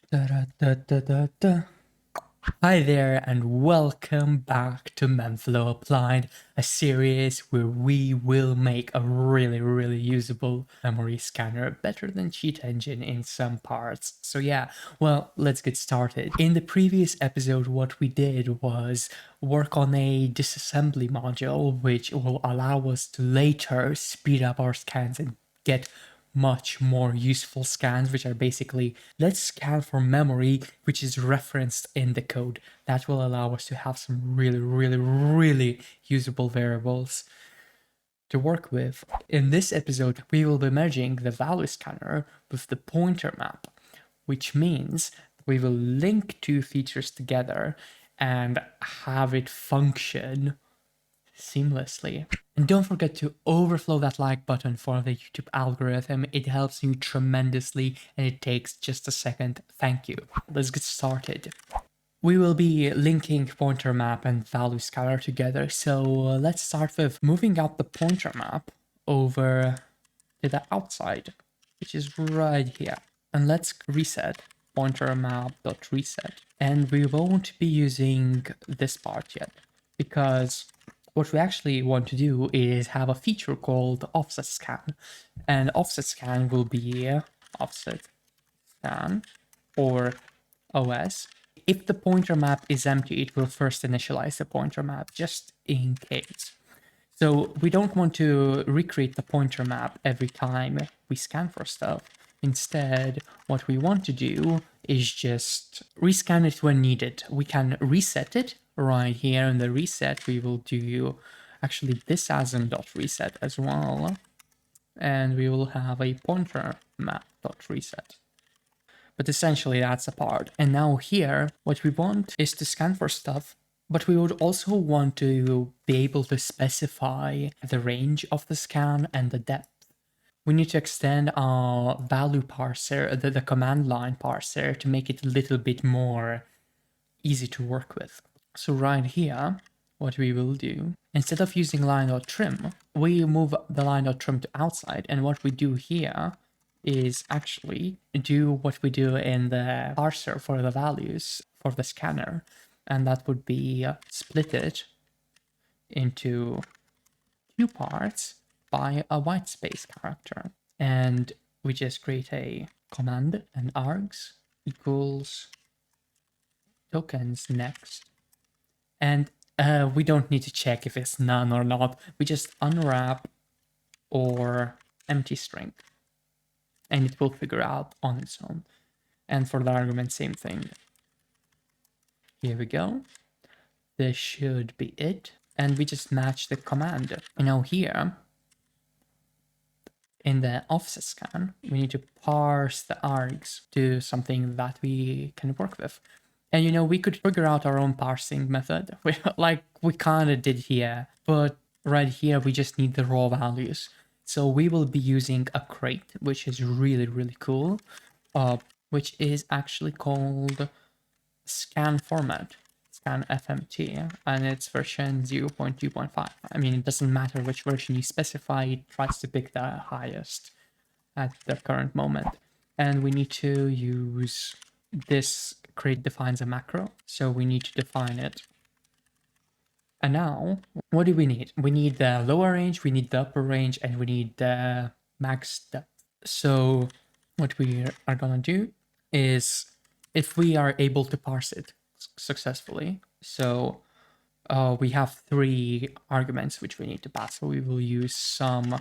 Da-da-da-da-da-da. Hi there and welcome back to memflow Applied, a series where we will make a really usable memory scanner better than cheat engine in some parts. So yeah, well, let's get started. In the previous episode, what we did was work on a disassembly module which will allow us to later speed up our scans and get much more useful scans, which are basically, let's scan for memory which is referenced in the code. That will allow us to have some really usable variables to work with. In this episode, we will be merging the value scanner with the pointer map, which means we will link two features together and have it function seamlessly. And don't forget to overflow that like button for the YouTube algorithm. It helps you tremendously and it takes just a second. Thank you. Let's get started. We will be linking pointer map and value scalar together. So let's start with moving out the pointer map over to the outside, which is right here. And let's reset pointer map.reset. And we won't be using this part yet because what we actually want to do is have a feature called offset scan. And offset scan will be offset scan or OS. If the pointer map is empty, it will first initialize the pointer map just in case. So we don't want to recreate the pointer map every time we scan for stuff. Instead, what we want to do is just rescan it when needed. We can reset it right here in the reset. We will do actually this as in .reset as well. And we will have a pointer map.reset. But essentially that's a part. And now here, what we want is to scan for stuff, but we would also want to be able to specify the range of the scan and the depth. We need to extend our value parser, the command line parser, to make it a little bit more easy to work with. So right here, what we will do, instead of using line.trim, we move the line.trim to outside. And what we do here is actually do what we do in the parser for the values for the scanner. And that would be split it into two parts by a white space character. And we just create a command and args equals tokens next. And we don't need to check if it's none or not. We just unwrap or empty string. And it will figure out on its own. And for the argument, same thing. Here we go. This should be it. And we just match the command. And now here, in the offset scan, we need to parse the args to something that we can work with. And you know, we could figure out our own parsing method, like we kind of did here, but right here we just need the raw values. So we will be using a crate, which is really cool, which is actually called scan format, scan FMT, and it's version 0.2.5. I mean, it doesn't matter which version you specify, it tries to pick the highest at the current moment. And we need to use this crate defines a macro, so we need to define it. And now, what do we need? We need the lower range, we need the upper range, and we need the max depth. So what we are gonna do is, if we are able to parse it successfully, so we have three arguments which we need to pass. So we will use some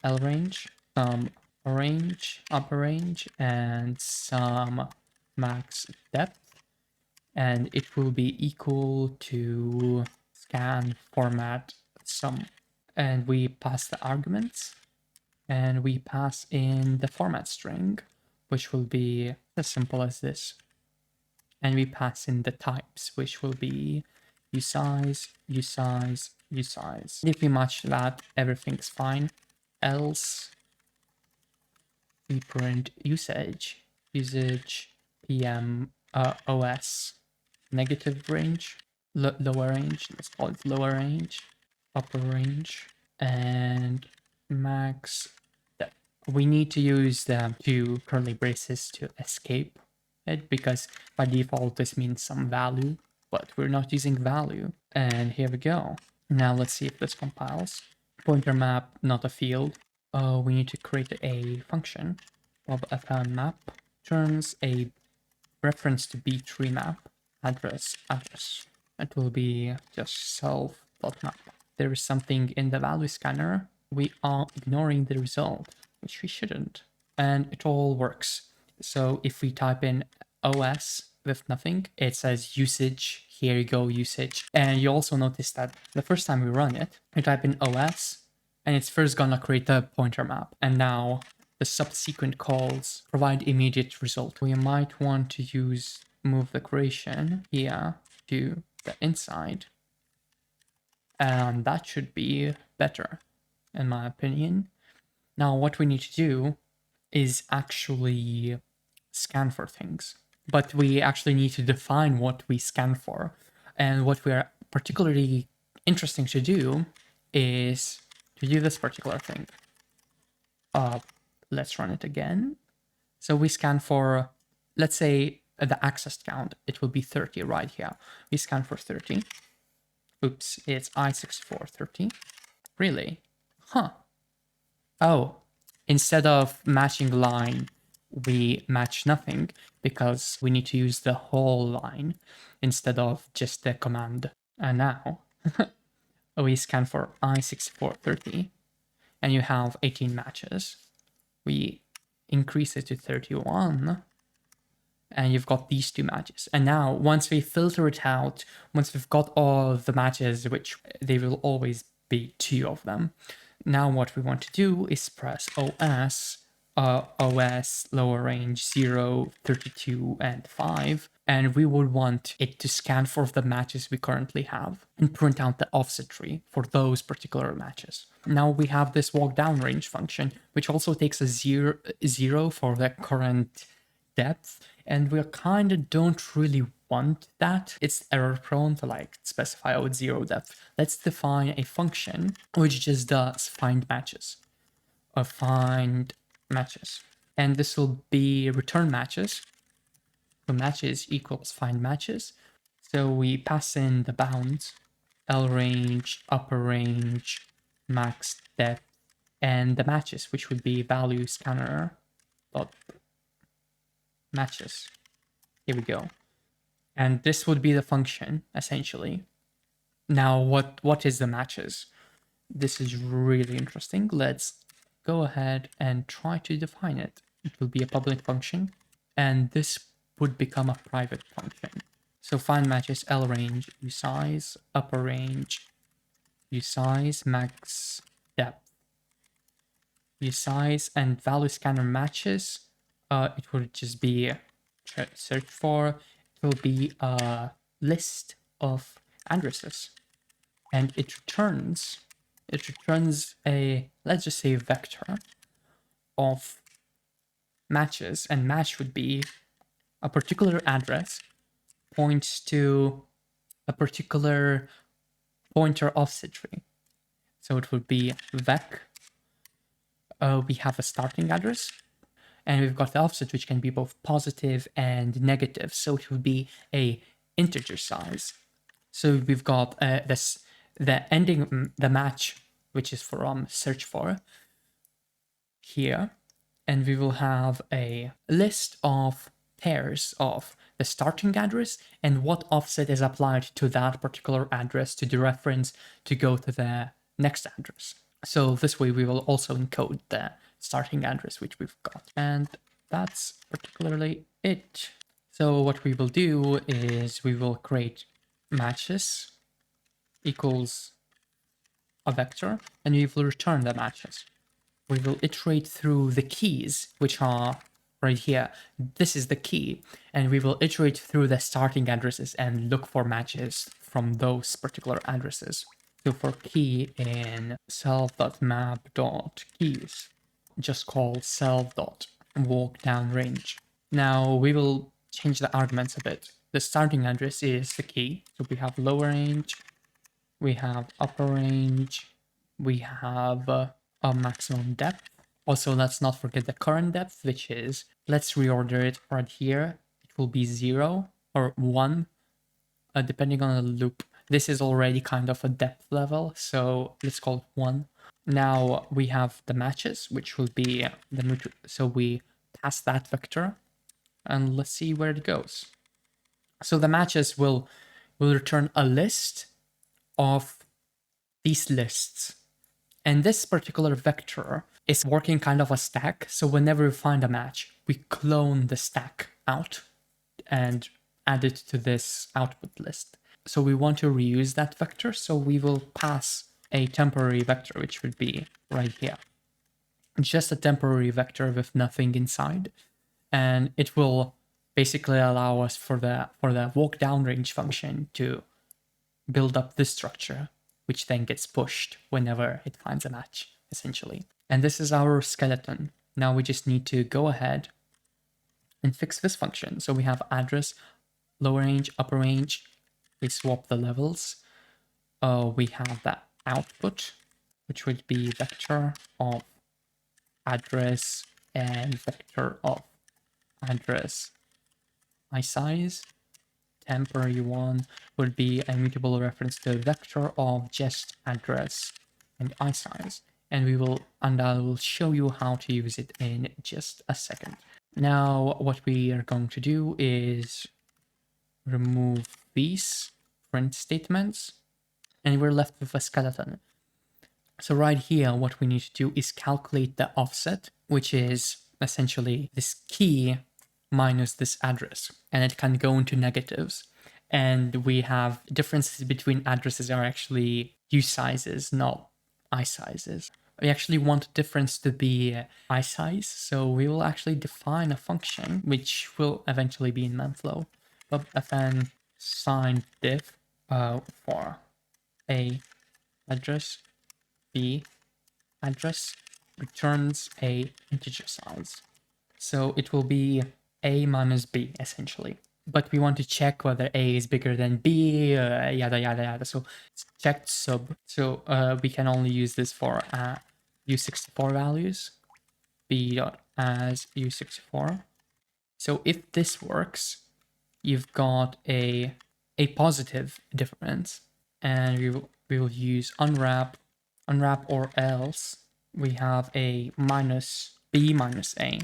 L range, some range, upper range, and some max depth, and it will be equal to scan format sum. And we pass the arguments, and we pass in the format string, which will be as simple as this. And we pass in the types, which will be usize, usize, usize. If we match that, everything's fine. Else, we print usage PM OS negative range, lower range, let's call it lower range, upper range, and max depth. We need to use the two curly braces to escape it because by default this means some value, but we're not using value. And here we go. Now let's see if this compiles. Pointer map, not a field. We need to create a function of fn map turns a reference to B tree map address. It will be just self.map. There is something in the value scanner. We are ignoring the result, which we shouldn't. And it all works. So if we type in OS with nothing, it says usage. Here you go, usage. And you also notice that the first time we run it, we type in OS, and it's first gonna create a pointer map. And now the subsequent calls provide immediate result. We might want to use move the creation here to the inside. And that should be better, in my opinion. Now, what we need to do is actually scan for things. But we actually need to define what we scan for. And what we're particularly interesting to do is to do this particular thing. Let's run it again. So we scan for, let's say, the access count. It will be 30 right here. We scan for 30. Oops, it's I6430. Really? Huh. Oh, instead of matching line, we match nothing because we need to use the whole line instead of just the command. And now we scan for I6430 and you have 18 matches. We increase it to 31 and you've got these two matches. And now once we filter it out, once we've got all of the matches, which they will always be 2 of them, now what we want to do is press OS, lower range 0, 32, and 5, and we would want it to scan for the matches we currently have and print out the offset tree for those particular matches. Now we have this walk down range function, which also takes a 0 for the current depth, and we kind of don't really want that. It's error prone to like specify with 0 depth. Let's define a function which just does find matches or find matches, and this will be return matches. So matches equals find matches. So we pass in the bounds, L range, upper range, max depth, and the matches, which would be value scanner dot matches. Here we go. And this would be the function, essentially. Now, what is the matches? This is really interesting. Let's go ahead and try to define it. It will be a public function, and this would become a private function. So find matches, L range, usize, upper range, usize, max depth, usize, and value scanner matches. It would just be search for. It will be a list of addresses, and it returns a, let's just say, vector of matches, and match would be a particular address points to a particular pointer offset tree. So it would be vec. We have a starting address, and we've got the offset, which can be both positive and negative. So it would be a integer size. So we've got the ending, the match, which is from search for here, and we will have a list of pairs of the starting address and what offset is applied to that particular address to the reference to go to the next address. So this way we will also encode the starting address which we've got, and that's particularly it. So what we will do is we will create matches equals a vector, and we will return the matches. We will iterate through the keys, which are right here. This is the key, and we will iterate through the starting addresses and look for matches from those particular addresses. So for key in self.map.keys, just call self.walkDownRange. Now we will change the arguments a bit. The starting address is the key, so we have lower range, we have upper range, we have a maximum depth. Also, let's not forget the current depth, which is, let's reorder it right here. It will be 0 or 1, depending on the loop. This is already kind of a depth level, so let's call it 1. Now we have the matches, which will be so we pass that vector, and let's see where it goes. So the matches will return a list of these lists. And this particular vector is working kind of a stack. So whenever we find a match, we clone the stack out and add it to this output list. So we want to reuse that vector. So we will pass a temporary vector, which would be right here. Just a temporary vector with nothing inside. And it will basically allow us for the walk down range function to build up this structure, which then gets pushed whenever it finds a match, essentially. And this is our skeleton. Now we just need to go ahead and fix this function. So we have address, lower range, upper range. We swap the levels. We have the output, which would be vector of address and vector of address size. Temporary one would be a mutable reference to a vector of just address and size. And I will show you how to use it in just a second. Now, what we are going to do is remove these print statements, and we're left with a skeleton. So right here, what we need to do is calculate the offset, which is essentially this key minus this address, and it can go into negatives. And we have differences between addresses are actually sizes, not sizes. We actually want difference to be size, so we will actually define a function which will eventually be in memflow. Fn sign diff for a address, b address returns a integer size. So it will be a minus b essentially. But we want to check whether a is bigger than b, yada yada yada. So it's checked sub. So we can only use this for u64 values. B dot as u64. So if this works, you've got a positive difference, and we will use unwrap or else we have a minus b minus a.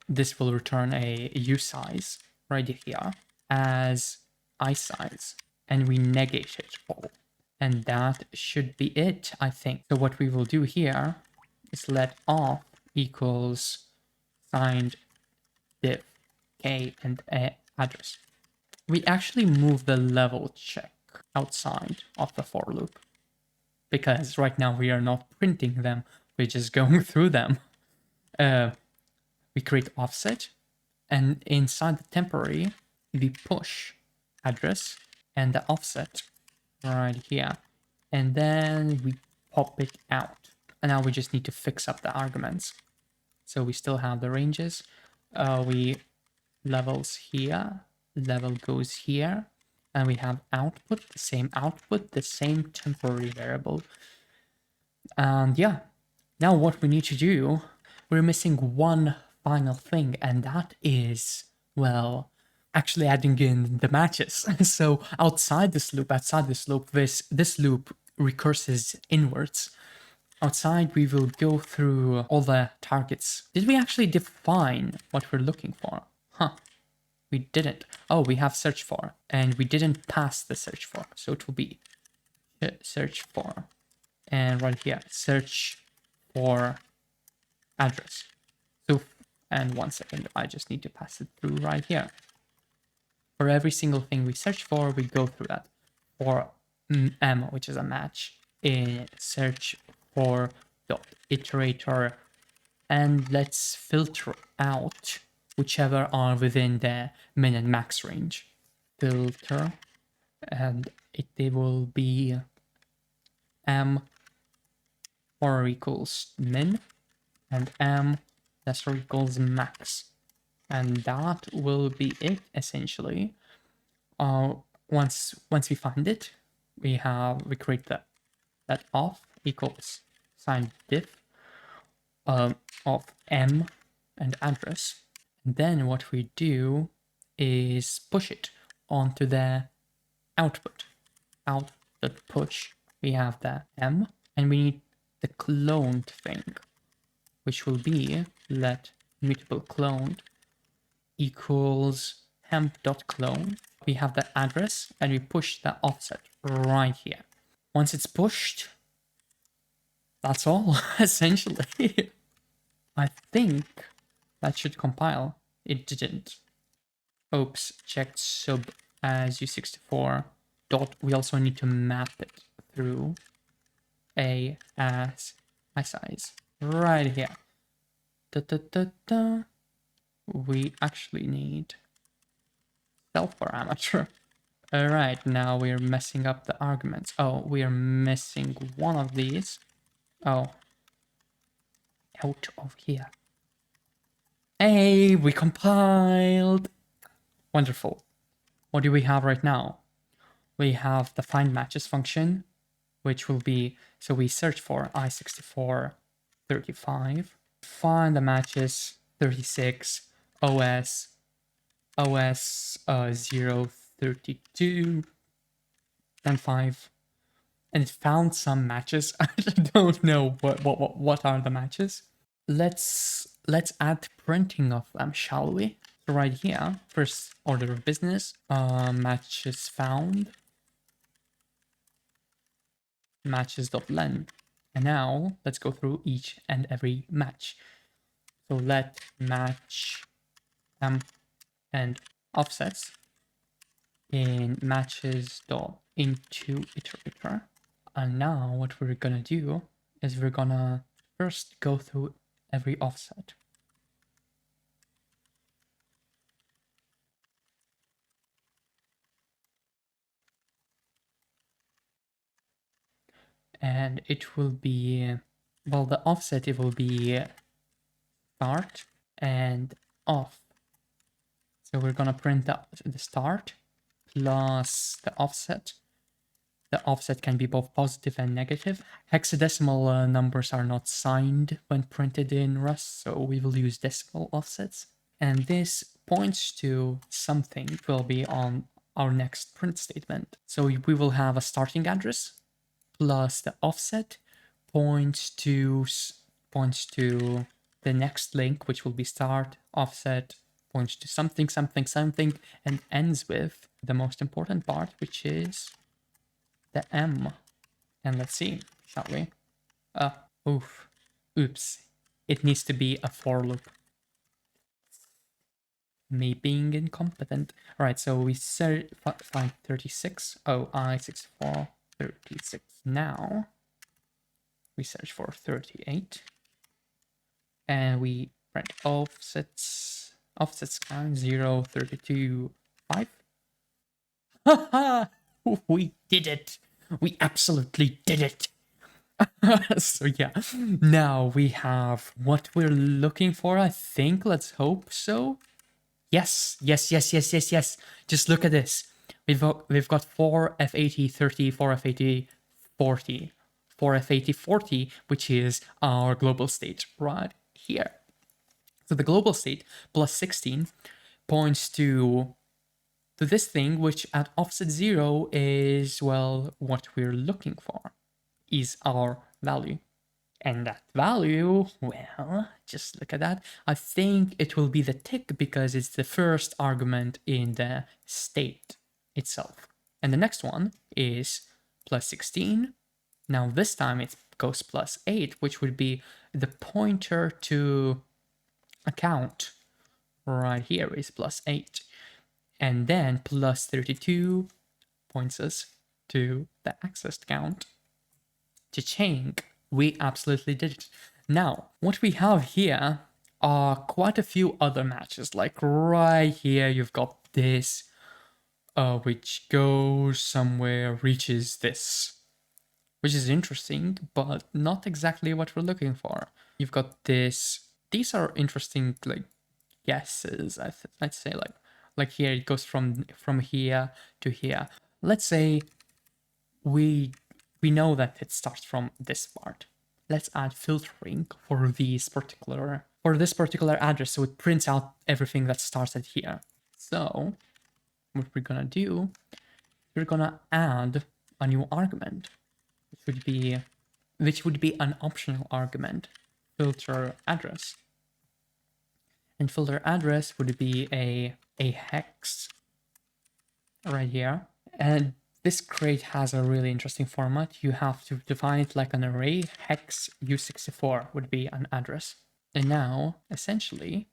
This will return a u size right here as size, and we negate it all. And that should be it, I think. So what we will do here is let off equals signed div k and address. We actually move the level check outside of the for loop, because right now we are not printing them, we're just going through them. We create offset, and inside the temporary, we push address and the offset right here, and then we pop it out. And now we just need to fix up the arguments. So we still have the ranges. We levels here, level goes here, and we have output, the same temporary variable. And yeah, now what we need to do, we're missing one final thing, and that is, well, actually adding in the matches. So outside this loop, this loop recurses inwards. Outside, we will go through all the targets. Did we actually define what we're looking for? Huh. We didn't. Oh, we have search for, and we didn't pass the search for. So it will be search for, and right here, search for address. So, and 1 second, I just need to pass it through right here. For every single thing we search for, we go through that. For m, which is a match, in search for dot iterator, and let's filter out whichever are within the min and max range. Filter, and they will be m or equals min and m lesser equals max, and that will be it essentially. Once we find it, we create that off equals sign diff of m and address. And then what we do is push it onto the output. Push. We have the M, and we need the cloned thing, which will be let mutable cloned equals hemp.clone. We have the address, and we push the offset right here. Once it's pushed, that's all, essentially. I think that should compile. It didn't. Oops, checked sub as U64. Dot. We also need to map it through a as my size right here. We actually need self parameter. Alright, now we're messing up the arguments. Oh, we are missing one of these. Oh, out of here. Hey, we compiled. Wonderful. What do we have right now? We have the find matches function, which will be, so we search for I64 35, find the matches 36, OS 0 32, and 5. And it found some matches. I don't know what are the matches. Let's add printing of them, shall we? So right here, first order of business, matches found, matches.len. And now let's go through each and every match. So let match and offsets in matches.into iterator. And now what we're gonna do is we're gonna first go through every offset. And it will be, well, the offset, it will be start and off. So we're gonna print the start plus the offset. The offset can be both positive and negative. Hexadecimal numbers are not signed when printed in Rust, so we will use decimal offsets. And this points to something that will be on our next print statement. So we will have a starting address plus the offset points to the next link, which will be start, offset, points to something, something, something, and ends with the most important part, which is the M. And let's see, shall we? Oops. It needs to be a for loop. Me being incompetent. Alright, so we find 36. Oh, I64 36. Now we search for 38. And we print offsets count 0, 32, 5. Haha! We did it! We absolutely did it! So yeah, now we have what we're looking for, I think. Let's hope so. Yes. Just look at this. We've got 4 F80 30, 4 F80 40, 4 F80 40, which is our global state right here. So the global state plus 16 points to this thing, which at offset 0 is, well, what we're looking for is our value. And that value, well, just look at that. I think it will be the tick because it's the first argument in the state itself. And the next one is plus 16. Now this time it goes plus 8, which would be the pointer to account. Right here is plus 8. And then plus 32 points us to the accessed count. Cha-ching. We absolutely did it. Now, what we have here are quite a few other matches. Like right here, you've got this, which goes somewhere, reaches this, which is interesting, but not exactly what we're looking for. You've got this. These are interesting, like, guesses. I'd say like here it goes from here to here. Let's say we know that it starts from this part. Let's add filtering for this particular address, so it prints out everything that starts at here. So what we're gonna do, we're gonna add a new argument, which would be an optional argument, filter address. And filter address would be a hex right here. And this crate has a really interesting format. You have to define it like an array. Hex U64 would be an address. And now, essentially,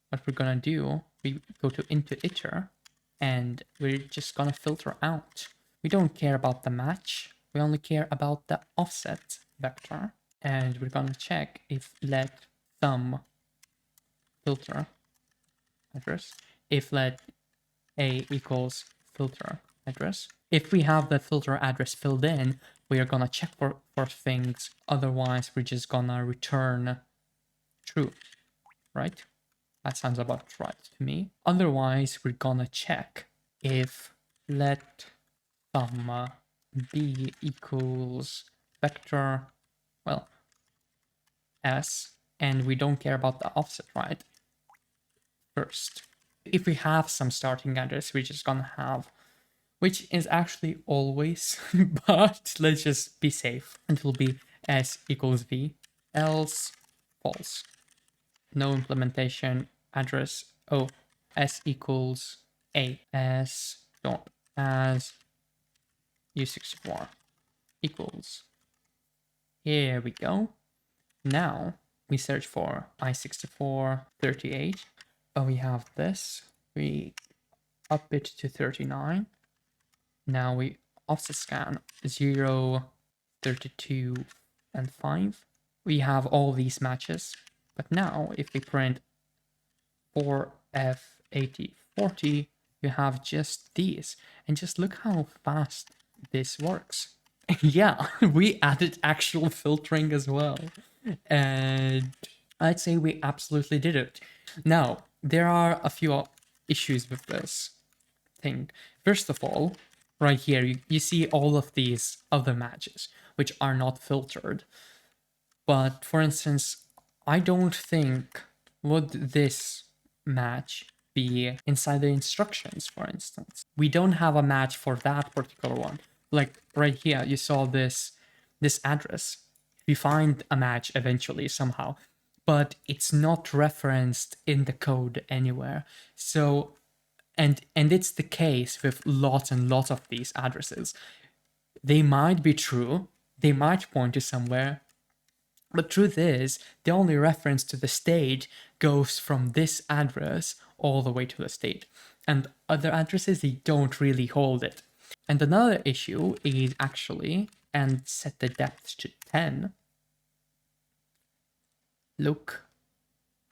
what we're gonna do, we go to into iter, and we're just gonna filter out. We don't care about the match. We only care about the offset vector. And we're gonna check if let thumb filter address, if let a equals filter address. If we have the filter address filled in, we are gonna check for things. Otherwise, we're just gonna return true, right? That sounds about right to me. Otherwise, we're gonna check if let thumb b equals vector, well, s, and we don't care about the offset, right? First, if we have some starting address, we're just gonna have, which is actually always, but let's just be safe. It will be s equals v, else false. No implementation address. Oh, s equals a, s dot as u64 equals. Here we go. Now we search for i6438, but we have this. We up it to 39. Now we offset scan 0, 32, and 5. We have all these matches. But now if we print 4F8040, you have just these. And just look how fast this works. Yeah, we added actual filtering as well. And I'd say we absolutely did it. Now, there are a few issues with this thing. First of all, right here, you see all of these other matches, which are not filtered. But for instance, I don't think would this match be inside the instructions, for instance. We don't have a match for that particular one. Like right here, you saw this address. We find a match eventually somehow, but it's not referenced in the code anywhere. So, and it's the case with lots and lots of these addresses. They might be true, they might point to somewhere, but truth is, the only reference to the state goes from this address all the way to the state. And other addresses, they don't really hold it. And another issue is actually, and set the depth to 10. Look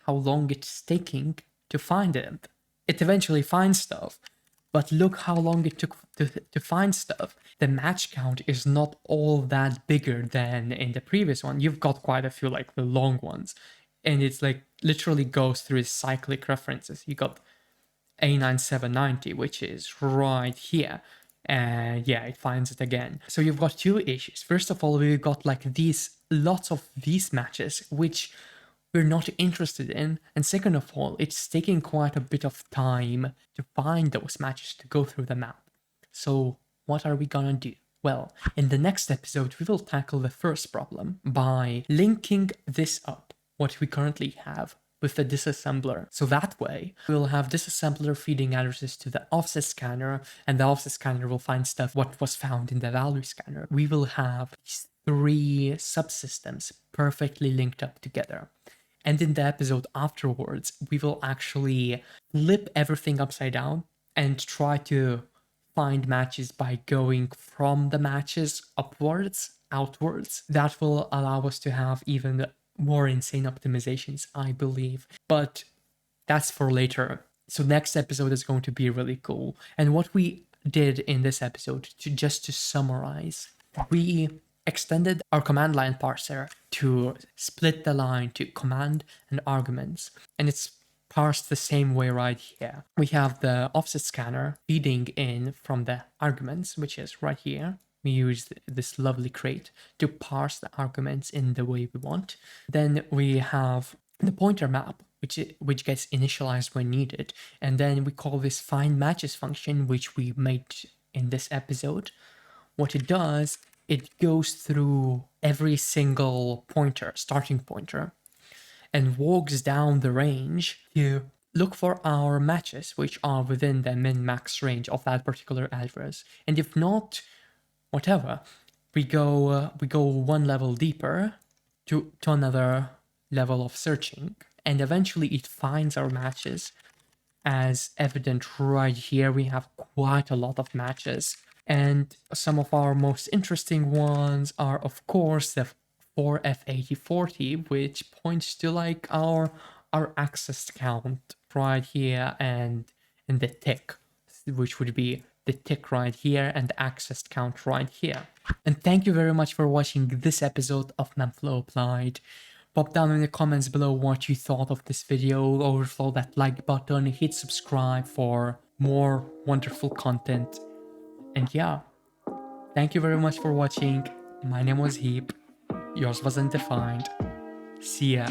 how long it's taking to find it. It eventually finds stuff, but look how long it took to find stuff. The match count is not all that bigger than in the previous one. You've got quite a few, like the long ones, and it's like literally goes through cyclic references. You got A9790, which is right here. And yeah, it finds it again. So you've got two issues. First of all, we've got like lots of these matches, which we're not interested in. And second of all, it's taking quite a bit of time to find those matches, to go through the map. So what are we gonna do? Well, in the next episode, we will tackle the first problem by linking this up, what we currently have, with the disassembler. So that way, we'll have disassembler feeding addresses to the offset scanner, and the offset scanner will find stuff what was found in the value scanner. We will have these three subsystems perfectly linked up together. And in the episode afterwards, we will actually flip everything upside down and try to find matches by going from the matches upwards, outwards. That will allow us to have even more insane optimizations, I believe. But that's for later. So next episode is going to be really cool. And what we did in this episode, just to summarize, we extended our command line parser to split the line to command and arguments. And it's parsed the same way right here. We have the offset scanner feeding in from the arguments, which is right here. We use this lovely crate to parse the arguments in the way we want. Then we have the pointer map, which gets initialized when needed. And then we call this find matches function, which we made in this episode. What it does, it goes through every single pointer, starting pointer, and walks down the range to look for our matches which are within the min-max range of that particular address. And if not, whatever, we go one level deeper to another level of searching, and eventually it finds our matches. As evident right here, we have quite a lot of matches, and some of our most interesting ones are of course the 4F8040, which points to like our access count right here, and the tick, which would be the tick right here and the access count right here. And thank you very much for watching this episode of memflow applied. Pop down in the comments below what you thought of this video, overflow that like button, hit subscribe for more wonderful content. And yeah, thank you very much for watching. My name was Heap, yours wasn't defined. See ya.